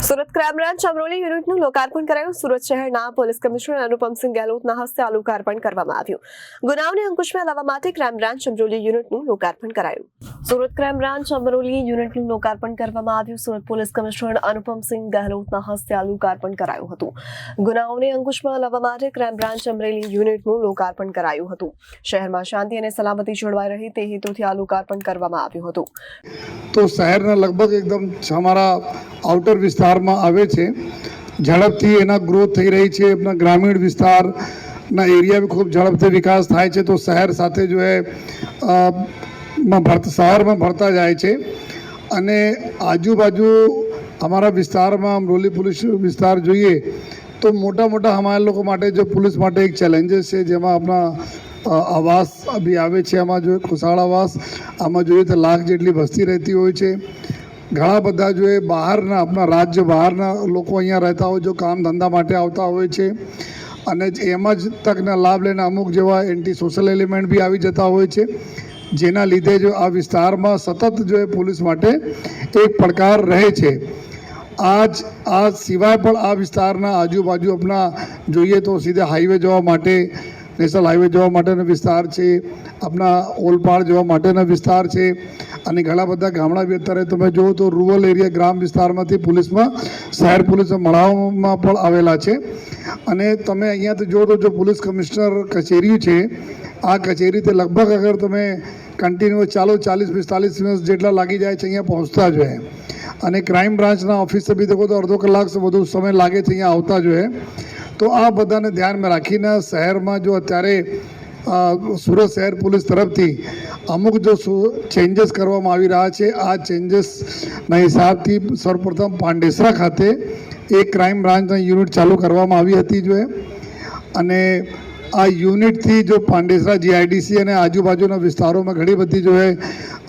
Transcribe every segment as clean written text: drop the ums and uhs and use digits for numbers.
Surat crime branch Amroli યુનિટનું લોકાર્પણ કરાયું. સુરત શહેરના પોલીસ કમિશનર અનુપમસિંહ ગેહલોતના હસ્તે આ લોકાર્પણ કરવામાં આવ્યું. ગુનાઓને અંકુશમાં લાવવા માટે ક્રાઇમ બ્રાન્ચ અમરોલી યુનિટનું લોકાર્પણ કરાયું. સુરત ક્રાઇમ બ્રાન્ચ અમરોલી યુનિટનું લોકાર્પણ કરવામાં આવ્યું. સુરત પોલીસ કમિશનર અનુપમસિંહ ગેહલોતના હસ્તે આ લોકાર્પણ કરાયું હતું. ગુનાઓને અંકુશમાં લાવવા માટે ક્રાઇમ બ્રાન્ચ અમરેલી યુનિટનું લોકાર્પણ કરાયું હતું. શહેરમાં શાંતિ અને સલામતી જળવાઈ રહે તે હેતુથી આ લોકાર્પણ કરવામાં આવ્યું હતું. તો શહેરના લગભગ એકદમ અમારા આઉટર વિસ્તારમાં આવે છે. ઝડપથી એના ગ્રોથ થઈ રહી છે. આપણા ગ્રામીણ વિસ્તારના એરિયા બી ખૂબ ઝડપથી વિકાસ થાય છે. તો શહેર સાથે જો શહેરમાં ભરતા જાય છે અને આજુબાજુ અમારા વિસ્તારમાં અમરોલી પોલીસ વિસ્તાર જોઈએ તો મોટા મોટા અમારા લોકો માટે જો પોલીસ માટે એક ચેલેન્જીસ છે, જેમાં આપણા આવાસ બી આવે છે. આમાં જો ખુશાળ આવાસ આમાં જોઈએ તો લાખ જેટલી વસ્તી રહેતી હોય છે. ઘણા બધા જો એ બહારના આપણા રાજ્ય બહારના લોકો અહીંયા રહેતા હોય, જો કામ ધંધા માટે આવતા હોય છે અને એમાં જ તકના લાભ લઈને અમુક જેવા એન્ટી સોશિયલ એલિમેન્ટ બી આવી જતા હોય છે, જેના લીધે જો આ વિસ્તારમાં સતત જો એ પોલીસ માટે એક પડકાર રહે છે. આ સિવાય પણ આ વિસ્તારના આજુબાજુ આપણા જોઈએ તો સીધા હાઈવે જવા માટે, નેશનલ હાઈવે જવા માટેનો વિસ્તાર છે, આપણા ઓલપાડ જવા માટેનો વિસ્તાર છે અને ઘણા બધા ગામડા બી અત્યારે તમે જુઓ તો રૂરલ એરિયા ગ્રામ વિસ્તારમાંથી પોલીસમાં શહેર પોલીસમાં મળવામાં પણ આવેલા છે. અને તમે અહીંયાથી જુઓ તો જો પોલીસ કમિશનર કચેરી છે, આ કચેરી તે લગભગ અગર તમે કન્ટિન્યુઅસ ચાલો 40-45 મિનિટ જેટલા લાગી જાય છે અહીંયા પહોંચતા જોઈએ. અને ક્રાઇમ બ્રાન્ચના ઓફિસે બી દેખો તો અડધો કલાક વધુ સમય લાગે છે અહીંયા આવતા જોઈએ. તો આ બધાને ધ્યાનમાં રાખીને શહેરમાં જો અત્યારે સુરત શહેર પોલીસ તરફથી અમુક જો ચેન્જીસ કરવામાં આવી રહ્યા છે, આ ચેન્જીસના હિસાબથી સૌપ્રથમ પાંડેસરા ખાતે એક ક્રાઇમ બ્રાન્ચની યુનિટ ચાલુ કરવામાં આવી હતી જોઈએ. અને આ યુનિટથી જો પાંડેસરા જીઆઈડીસી અને આજુબાજુના વિસ્તારોમાં ઘણી બધી જો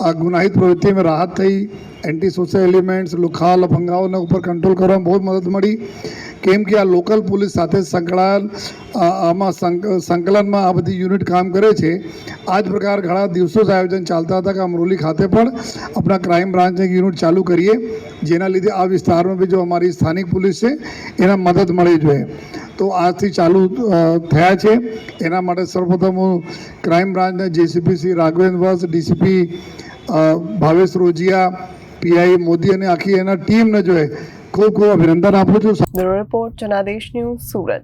આ ગુનાહિત પ્રવૃત્તિમાં રાહત થઈ. એન્ટી સોશિયલ એલિમેન્ટ્સ, લુખા લફંગાઓના ઉપર કંટ્રોલ કરવામાં બહુ મદદ મળી. કેમ કે આ લોકલ પોલીસ સાથે સંકલનમાં આ બધી યુનિટ કામ કરે છે. આ જ પ્રકાર ઘણા દિવસો આયોજન ચાલતા હતા કે અમરોલી ખાતે પણ આપણા ક્રાઇમ બ્રાન્ચની યુનિટ ચાલુ કરીએ, જેના લીધે આ વિસ્તારમાં બી જો અમારી સ્થાનિક પોલીસ છે એના મદદ મળી જોઈએ. તો આજથી ચાલુ થયા છે. એના માટે સર્વપ્રથમ હું ક્રાઇમ બ્રાન્ચના જેસીપી શ્રી રાઘવેન્દ્ર વત્સ, ડીસીપી ભાવેશ રોજિયા, પીઆઈ મોદી અને આખી એના ટીમને જોઈએ ખૂબ ખૂબ અભિનંદન આપું છું. Bureau report Janadesh news, Surat.